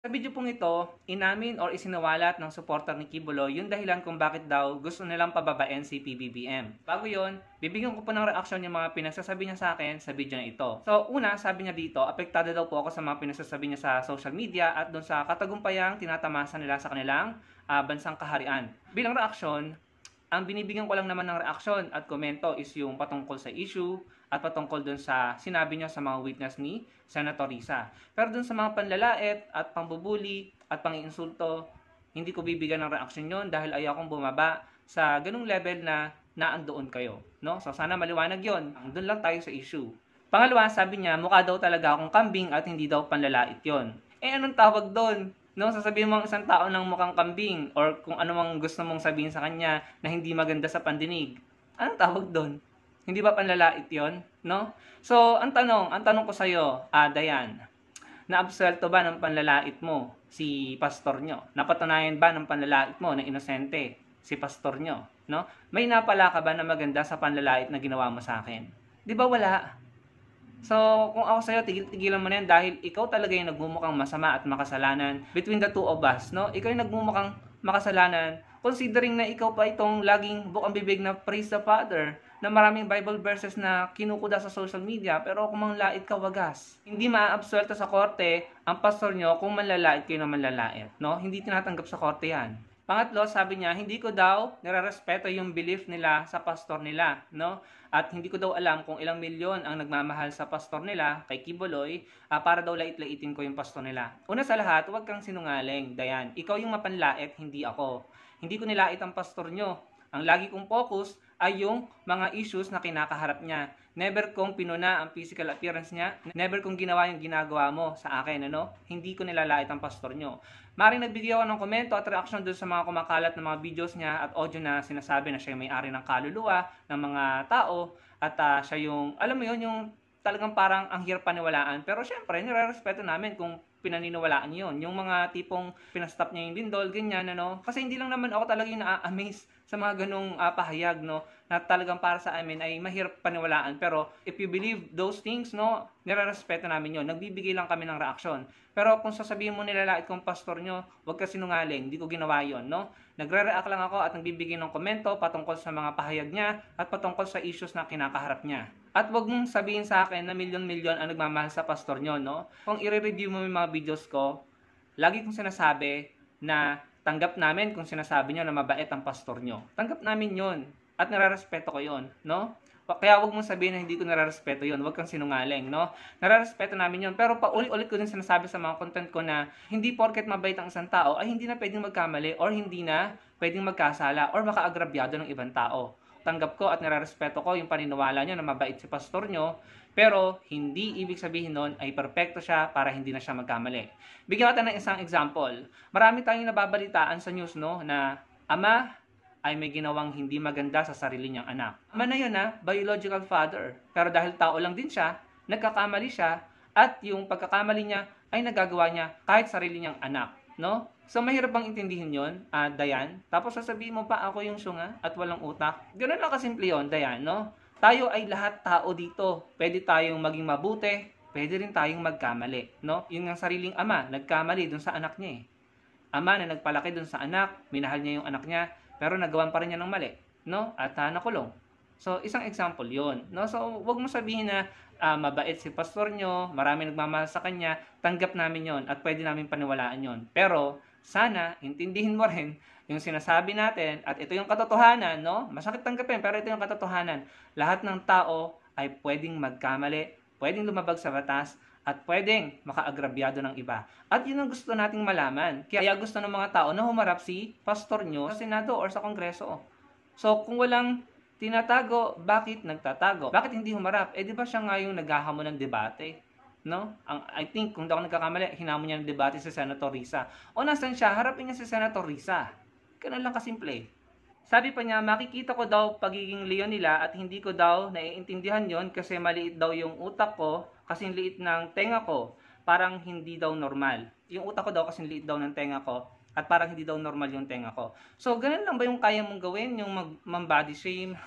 Sa video pong ito, inamin or isinawalat ng supporter ni Kibuloy yung dahilan kung bakit daw gusto nilang pababain si PBBM. Bago yon, bibigyan ko po ng reaksyon yung mga pinagsasabi niya sa akin sa video na ito. So una, sabi niya dito, apektado daw po ako sa mga pinagsasabi niya sa social media at doon sa katagumpayang tinatamasa nila sa kanilang bansang kaharian. Bilang reaksyon, ang binibigyan ko lang naman ng reaksyon at komento is yung patungkol sa issue at patungkol dun sa sinabi niya sa mga witness ni Senator Risa. Pero dun sa mga panlalait at pambubuli at pangiinsulto, hindi ko bibigyan ng reaksyon yon dahil ayaw kong bumaba sa ganung level na naandoon kayo. No? So sana maliwanag yon. Doon lang tayo sa issue. Pangalawa, sabi niya, mukha daw talaga akong kambing at hindi daw panlalait yon. Anong tawag doon? No, sasabihin mo ang isang tao ng mukhang kambing or kung ano mang gusto mong sabihin sa kanya na hindi maganda sa pandinig. Anong tawag doon? Hindi ba panlalait 'yon, no? So, ang tanong ko sa iyo, Dayan, naabsuelto ba ng panlalait mo si pastor nyo? Napatunayan ba ng panlalait mo na inosente si pastor nyo, no? May napala ka ba na maganda sa panlalait na ginawa mo sa akin? 'Di ba wala? So, kung ako sa'yo, tigil-tigilan mo na yan dahil ikaw talaga yung nagmumukhang masama at makasalanan between the two of us, no? Ikaw yung nagmumukhang makasalanan considering na ikaw pa itong laging bukang bibig na praise the Father, na maraming Bible verses na kinukuda sa social media, pero kung manlalait ka, wagas. Hindi maaabsuelto sa korte ang pastor nyo kung manlalait kayo na manlalait, no? Hindi tinatanggap sa korte yan. Pangatlo, sabi niya, hindi ko daw nirarespeto yung belief nila sa pastor nila, no? At hindi ko daw alam kung ilang milyon ang nagmamahal sa pastor nila, kay Kibuloy, para daw lait-laitin ko yung pastor nila. Una sa lahat, huwag kang sinungaling, Dayan. Ikaw yung mapanlait, hindi ako. Hindi ko nilait ang pastor nyo. Ang lagi kong focus ay yung mga issues na kinakaharap niya. Never kong pinuna ang physical appearance niya. Never kong ginawa yung ginagawa mo sa akin, ano? Hindi ko nilalait ang pastor nyo. Maring nagbigay ako ng komento at reaction doon sa mga kumakalat ng mga videos niya at audio na sinasabi na siya yung may-ari ng kaluluwa ng mga tao at siya yung, alam mo yun, yung talagang parang ang hirap paniwalaan. Pero syempre, nire-respeto namin kung pinaniniwalaan yon. Yung mga tipong pinastop niya yung lindol, ganyan, ano. Kasi hindi lang naman ako talaga yung na-amaze sa mga ganong pahayag, no, na talagang para sa amin ay mahirap paniwalaan. Pero if you believe those things, no, nire-respeto namin yon. Nagbibigay lang kami ng reaksyon. Pero kung sasabihin mo nilalait kong pastor nyo, huwag ka sinungaling, hindi ko ginawa yon, no. Nagre-react lang ako at nagbibigay ng komento patungkol sa mga pahayag niya at patungkol sa issues na kinakaharap niya. At wag mong sabihin sa akin na milyon-milyon ang nagmamahal sa pastor nyo, no? Kung i-review mo yung mga videos ko, lagi kong sinasabi na tanggap namin kung sinasabi nyo na mabait ang pastor nyo. Tanggap namin yon at nararespeto ko yon, no? Kaya wag mong sabihin na hindi ko nararespeto yon. Wag kang sinungaling, no? Nararespeto namin yon. Pero paulit-ulit ko din sinasabi sa mga content ko na hindi porket mabait ang isang tao ay hindi na pwedeng magkamali or hindi na pwedeng magkasala or makaagrabyado ng ibang tao. Tanggap ko at nararespeto ko yung paniniwala nyo na mabait si pastor nyo, pero hindi ibig sabihin nun ay perfecto siya para hindi na siya magkamali. Bigyan kita ng isang example. Marami tayong nababalitaan sa news, no, na ama ay may ginawang hindi maganda sa sarili niyang anak. Ama na yun, biological father. Pero dahil tao lang din siya, nagkakamali siya, at yung pagkakamali niya ay nagagawa niya kahit sarili niyang anak, no? So, mahirap bang intindihin yon, Dayan? Tapos sasabihin mo pa ako yung syunga at walang utak? Ganun lang kasimple yun, Dayan, no? Tayo ay lahat tao dito. Pwede tayong maging mabuti, pwede rin tayong magkamali, no? Yung ang sariling ama, nagkamali dun sa anak niya eh. Ama na nagpalaki dun sa anak, minahal niya yung anak niya, pero nagawan pa rin niya ng mali, no? At nakulong. So, isang example yon, no? So, wag mo sabihin na mabait si pastor nyo, marami nagmamahal sa kanya, tanggap namin yon at pwede namin paniwalaan yon. Pero, sana, intindihin mo rin yung sinasabi natin at ito yung katotohanan, no? Masakit tanggapin, pero ito yung katotohanan. Lahat ng tao ay pwedeng magkamali, pwedeng lumabag sa batas, at pwedeng makaagrabyado ng iba. At yun ang gusto nating malaman. Kaya gusto ng mga tao na humarap si pastor nyo sa Senado or sa Kongreso. So, kung walang tinatago, bakit nagtatago? Bakit hindi humarap? Di ba siya nga yung naghahamon ng debate? No? I think, kung daw ako nagkakamali, hinamon niya ng debate si Senator Risa. O nasan siya? Harapin niya si Senator Risa. Ganun lang kasimple. Sabi pa niya, makikita ko daw pagiging leon nila at hindi ko daw naiintindihan yon kasi maliit daw yung utak ko, kasing liit ng tenga ko. Parang hindi daw normal. Yung utak ko daw kasing liit daw ng tenga ko at parang hindi daw normal yung tenga ko. So, ganun lang ba yung kaya mong gawin? Yung mag-body shame?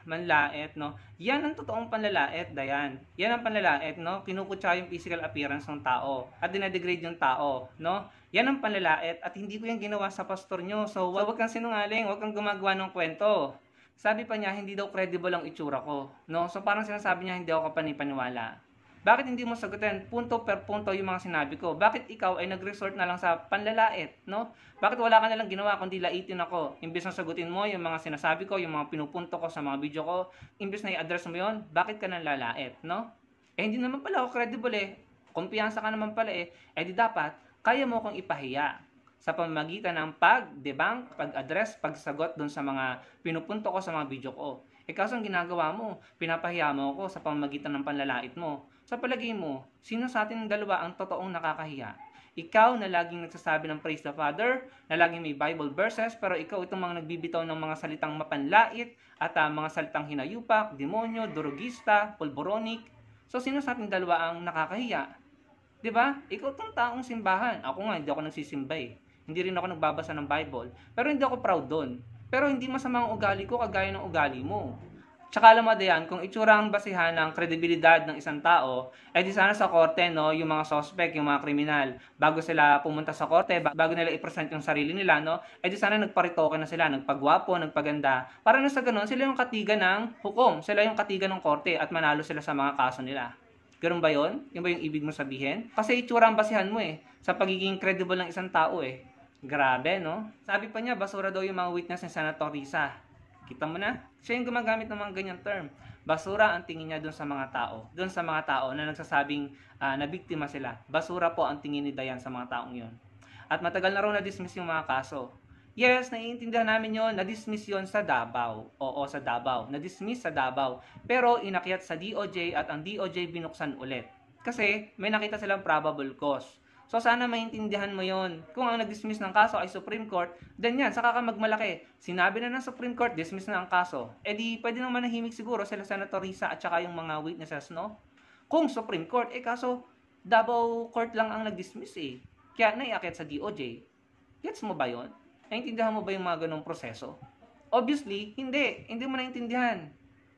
manlait, no? Yan ang totoong panlalait, Dayan. Yan ang panlalait, no? Kinukutsa yung physical appearance ng tao at dinadegrade yung tao, no? Yan ang panlalait at hindi ko yan ginawa sa pastor nyo. So, wag kang sinungaling, wag kang gumagawa ng kwento. Sabi pa niya, hindi daw credible ang itsura ko, no? So, parang sinasabi niya, hindi ako kapanipaniwala. Bakit hindi mo sagutin punto per punto yung mga sinabi ko? Bakit ikaw ay nag-resort na lang sa panlalait, no? Bakit wala ka na lang ginawa kundi laitin ako? Imbes na sagutin mo yung mga sinasabi ko, yung mga pinupunto ko sa mga video ko, imbes na i-address mo yon, bakit ka nang lalait, no? Eh hindi naman pala ako credible eh. Kumpiyansa ka naman pala eh. Eh di dapat, kaya mo akong ipahiya sa pamamagitan ng pag-debunk, pag-address, pagsagot dun sa mga pinupunto ko sa mga video ko. Eh kaso ang ginagawa mo, pinapahiya mo ako sa pamamagitan ng panlalait mo. Sa palagay mo, sino sa ating dalawa ang totoong nakakahiya? Ikaw na laging nagsasabi ng praise the Father, na laging may Bible verses, pero ikaw itong mga nagbibitaw ng mga salitang mapanlait at mga salitang hinayupak, demonyo, durugista, pulboronic. So sino sa ating dalawa ang nakakahiya? 'Di ba? Ikaw tong taong simbahan. Ako nga hindi ako nagsisimba eh. Hindi rin ako nagbabasa ng Bible. Pero hindi ako proud doon. Pero hindi masama ang ugali ko kagaya ng ugali mo. Tsaka alam mo diyan, kung itsura ang basihan ng kredibilidad ng isang tao, eh di sana sa korte, no, yung mga suspect, yung mga kriminal, bago sila pumunta sa korte, bago nila i-present yung sarili nila, no, eh di sana nagparitoke na sila, nagpagwapo, nagpaganda, para na sa ganun, sila yung katiga ng hukom, sila yung katiga ng korte at manalo sila sa mga kaso nila. Ganun ba yun? Yun ba yung ibig mo sabihin? Kasi itsura ang basihan mo eh, sa pagiging credible ng isang tao eh. Grabe, no? Sabi pa niya, basura daw yung mga witness ni Senator Risa. Kita mo na? Siya yung gumagamit ng mga ganyang term. Basura ang tingin niya doon sa mga tao. Doon sa mga tao na nagsasabing na biktima sila. Basura po ang tingin ni Dayan sa mga taong yun. At matagal na raw na-dismiss yung mga kaso. Yes, naiintindihan namin yon. Na-dismiss yon sa Davao. Oo, sa Davao. Na-dismiss sa Davao. Pero inakyat sa DOJ at ang DOJ binuksan ulit. Kasi may nakita silang probable cause. So sana maintindihan mo yon. Kung ang nag-dismiss ng kaso ay Supreme Court, then yan, saka ka magmalaki. Sinabi na ng Supreme Court, dismiss na ang kaso. Eh di, pwede nang manahimik siguro sila Senator Risa at saka yung mga witnesses, no? Kung Supreme Court, eh kaso Davao Court lang ang nag-dismiss eh. Kaya naiakit sa DOJ. Gets mo ba yon? Naintindihan mo ba yung mga ganong proseso? Obviously, hindi. Hindi mo naintindihan.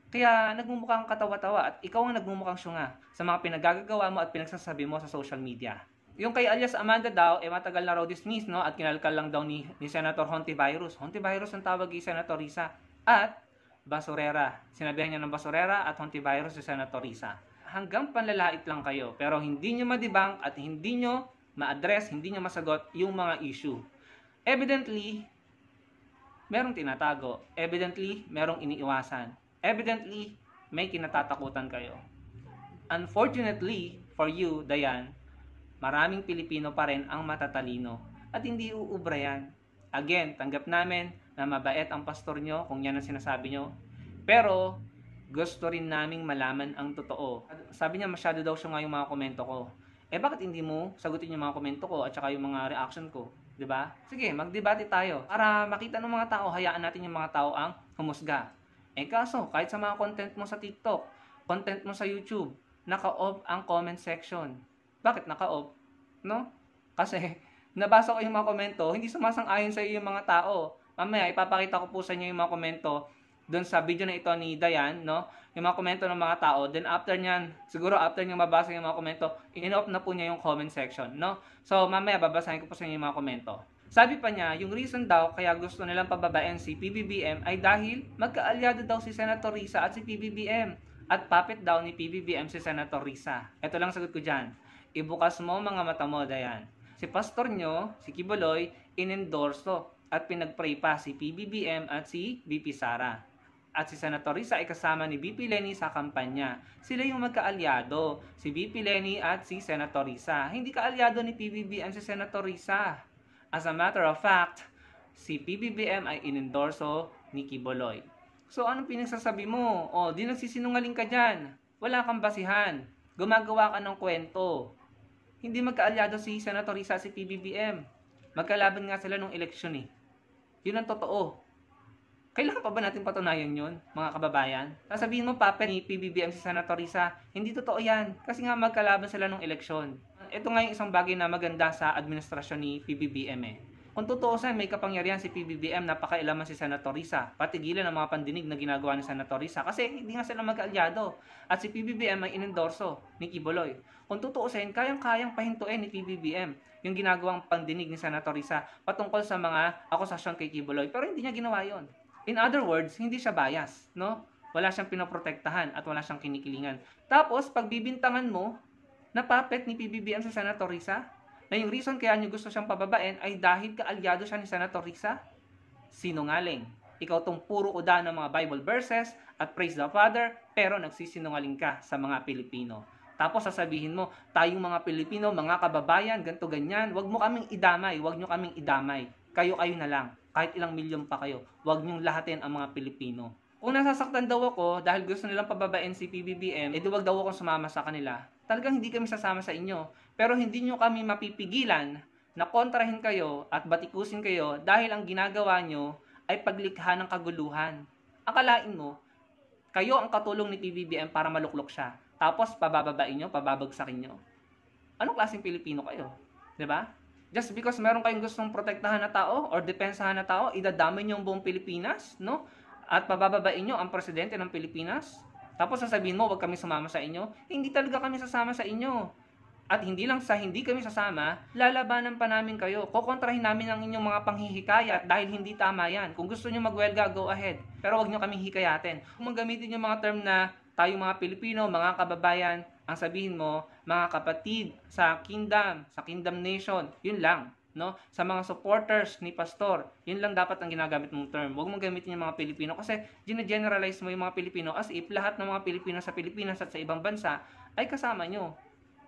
Kaya nagmumukhang katawa-tawa at ikaw ang nagmumukhang syunga sa mga pinagagagawa mo at pinagsasabi mo sa social media. Yung kay alias Amanda daw, matagal na raw dismiss, no? At kinalkal lang daw ni Senator Hontivirus. Hontivirus ang tawag ni Senator Risa. At basurera. Sinabihan niya ng basurera at Hontivirus si Senator Risa. Hanggang panlalait lang kayo. Pero hindi nyo ma-debunk at hindi nyo ma-address, hindi nyo masagot yung mga issue. Evidently, merong tinatago. Evidently, merong iniiwasan. Evidently, may kinatatakutan kayo. Unfortunately, for you, Dayan, maraming Pilipino pa rin ang matatalino at hindi uubra yan. Again, tanggap namin na mabait ang pastor nyo kung yan ang sinasabi nyo. Pero, gusto rin naming malaman ang totoo. Sabi niya masyado daw siya nga yung mga komento ko. Eh bakit hindi mo sagutin yung mga komento ko at saka yung mga reaction ko? 'Di ba? Sige, magdebate tayo. Para makita ng mga tao, hayaan natin yung mga tao ang humusga. Eh kaso, kahit sa mga content mo sa TikTok, content mo sa YouTube, naka-off ang comment section. Bakit naka-off? No? Kasi, nabasa ko yung mga komento, hindi sumasang-ayon sa iyo yung mga tao. Mamaya, ipapakita ko po sa inyo yung mga komento doon sa video na ito ni Dayan, no? Yung mga komento ng mga tao. Then after nyan, siguro after nyo mabasa yung mga komento, in-off na po niya yung comment section, no? So, mamaya, babasahin ko po sa inyo yung mga komento. Sabi pa niya, yung reason daw kaya gusto nilang pababain si PBBM ay dahil magkaalyado daw si Senator Risa at si PBBM. At puppet daw ni PBBM si Senator Risa. Ito lang sagot ko dyan. Ibukas mo mga mata mo, Dayan. Si pastor nyo, si Kibuloy, in-endorso at pinag-pray pa si PBBM at si BP Sara. At si Senator Risa ay kasama ni BP Lenny sa kampanya. Sila yung magkaalyado, si BP Lenny at si Senator Risa. Hindi kaalyado ni PBBM si Senator Risa. As a matter of fact, si PBBM ay in-endorso ni Kibuloy. So anong pinagsasabi mo? O, di nagsisinungaling ka dyan. Wala kang basihan. Gumagawa ka ng kwento. Hindi magkaalyado si Senator Risa at si PBBM. Magkalaban nga sila nung eleksyon eh. Yun ang totoo. Kailangan pa ba natin patunayan yun, mga kababayan? Sasabihin mo, puppet ni PBBM si Senator Risa, hindi totoo yan. Kasi nga magkalaban sila nung eleksyon. Ito nga yung isang bagay na maganda sa administrasyon ni PBBM eh. Kung tutuusin, may kapangyarihan si PBBM, napakailaman si Senator Risa. Patigilan ang mga pandinig na ginagawa ni Senator Risa kasi hindi nga sila magkaalyado. At si PBBM ay inendorso ni Quiboloy. Kung tutuusin, kayang-kayang pahintuin ni PBBM yung ginagawang pandinig ni Senator Risa patungkol sa mga akusasyon kay Quiboloy. Pero hindi niya ginawa yon. In other words, hindi siya bias, no? Wala siyang pinoprotektahan at wala siyang kinikilingan. Tapos, pagbibintangan mo na puppet ni PBBM sa Senator Risa, na yung reason kaya nyo gusto siyang pababain ay dahil kaalyado siya ni Senator Risa? Sinungaling. Ikaw tong puro uda ng mga Bible verses at praise the Father, pero nagsisinungaling ka sa mga Pilipino. Tapos sasabihin mo, tayong mga Pilipino, mga kababayan, ganto ganyan, wag mo kaming idamay, wag nyo kaming idamay. Kayo-kayo na lang, kahit ilang milyon pa kayo, wag nyong lahatin ang mga Pilipino. Kung nasasaktan daw ako dahil gusto nilang pababain si PBBM, edi wag daw akong sumama sa kanila. Talagang hindi kami sasama sa inyo. Pero hindi nyo kami mapipigilan na kontrahin kayo at batikusin kayo dahil ang ginagawa nyo ay paglikha ng kaguluhan. Akalain mo, kayo ang katulong ni PBBM para maluklok siya. Tapos pabababain nyo, pababagsakin nyo. Anong klaseng Pilipino kayo? 'Di ba? Just because meron kayong gustong protektahan na tao or depensahan na tao, idadamay nyo ang buong Pilipinas, no? At pabababain nyo ang presidente ng Pilipinas. Tapos sasabihin mo, wag kami sumama sa inyo. Hindi talaga kami sasama sa inyo. At hindi lang sa hindi kami sasama, lalabanan pa namin kayo. Kokontrahin namin ang inyong mga panghihikayat dahil hindi tama yan. Kung gusto nyo magwelga, go ahead. Pero wag nyo kaming hikayatin. Kung magamitin yung mga term na tayong mga Pilipino, mga kababayan, ang sabihin mo, mga kapatid sa Kingdom Nation, yun lang. No? Sa mga supporters ni Pastor, yun lang dapat ang ginagamit mong term. Huwag mong gamitin yung mga Pilipino kasi gine-generalize mo yung mga Pilipino as if lahat ng mga Pilipino sa Pilipinas at sa ibang bansa ay kasama nyo.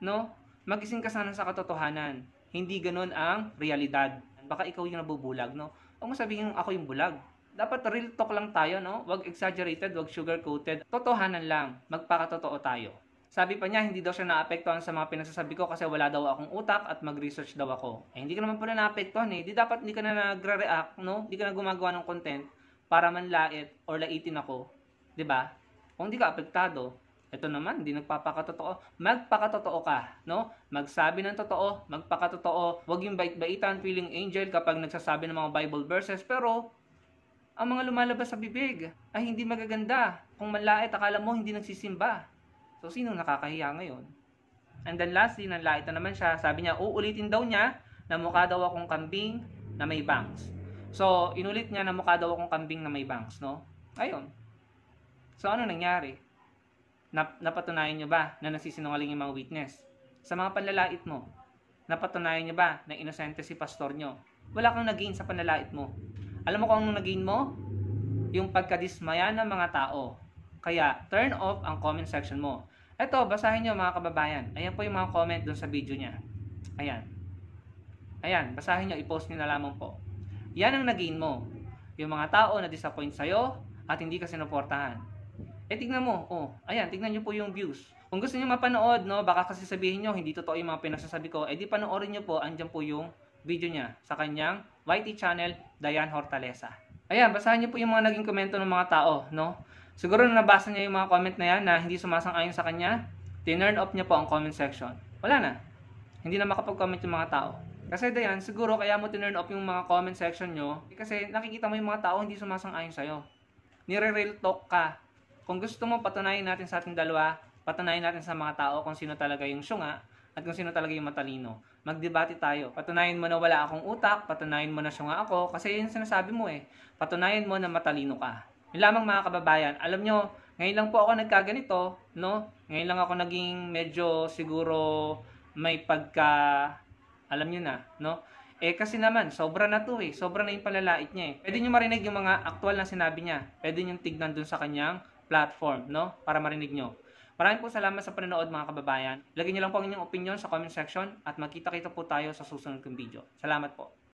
No? Magising ka sana sa katotohanan. Hindi ganun ang realidad. Baka ikaw yung nabubulag, no? Huwag mo sabihin ako yung bulag. Dapat real talk lang tayo, no? Huwag exaggerated, huwag sugar-coated. Totohanan lang. Magpakatotoo tayo. Sabi pa niya, hindi daw siya naapektuhan sa mga pinagsasabi ko kasi wala daw akong utak at mag-research daw ako. Eh, hindi ka naman pala naapektuhan eh. Di dapat hindi ka na nagre-react, no? Hindi ka na gumagawa ng content para manlait or laitin ako. Di ba? Kung hindi ka apektado, ito naman, hindi nagpapakatotoo. Magpakatotoo ka, no? Magsabi ng totoo, magpakatotoo. Huwag yung bait-baitan, feeling angel kapag nagsasabi ng mga Bible verses. Pero, ang mga lumalabas sa bibig ay hindi magaganda. Kung manlait, akala mo hindi nagsisimba. So, sino nakakahiya ngayon? And then lastly, nanlait na naman siya. Sabi niya, uulitin daw niya na mukha daw akong kambing na may bangs. So, inulit niya na mukha daw akong kambing na may bangs, no? Ayun. So, ano nangyari? Napatunayan niyo ba na nagsisinungaling yung mga witness? Sa mga panlalait mo, napatunayan niyo ba na inosente si pastor niyo? Wala kang nag-gain sa panlalait mo. Alam mo kung anong nag-gain mo? Yung pagkadismaya ng mga tao. Kaya, turn off ang comment section mo. Eto, basahin niyo mga kababayan. Ayan po yung mga comment dun sa video niya. Ayan. Ayan, basahin niyo, i-post niyo na lamang po. Yan ang nag-gain mo. Yung mga tao na disappoint sa'yo at hindi ka sinuportahan. Tignan mo, ayan, tignan nyo po yung views. Kung gusto nyo mapanood, no, baka kasi sabihin nyo, hindi totoo yung mga pinagsasabi ko, di panoorin nyo po, andyan po yung video niya sa kanyang YT channel, Dayan Hortaleza. Ayan, basahin nyo po yung mga naging komento ng mga tao, no. Siguro na nabasa niya yung mga comment na yan na hindi sumasang-ayon sa kanya, tinurn off niya po ang comment section. Wala na. Hindi na makapag-comment yung mga tao. Kasi Dayan, siguro kaya mo tinurn off yung mga comment section nyo, kasi nakikita mo yung mga tao hindi sumasang-ayon sa'yo. Nire-real talk ka. Kung gusto mo, patunayan natin sa ating dalawa, patunayan natin sa mga tao kung sino talaga yung syunga at kung sino talaga yung matalino. Magdebate tayo. Patunayan mo na wala akong utak, patunayan mo na syunga ako, kasi yun sinasabi mo eh. Patunayan mo na matalino ka. Yun lamang mga kababayan. Alam nyo, ngayon lang po ako nagkaganito, no? Ngayon lang ako naging medyo siguro may pagka, alam nyo na, no? Kasi naman, sobra na to eh. Sobra na yung palalait niya eh. Pwede nyo marinig yung mga aktual na sinabi niya. Pwede nyo tignan dun sa kanyang platform, no? Para marinig nyo. Maraming po salamat sa panonood mga kababayan. Lagyan nyo lang po ang inyong opinion sa comment section at magkita-kita po tayo sa susunod kong video. Salamat po.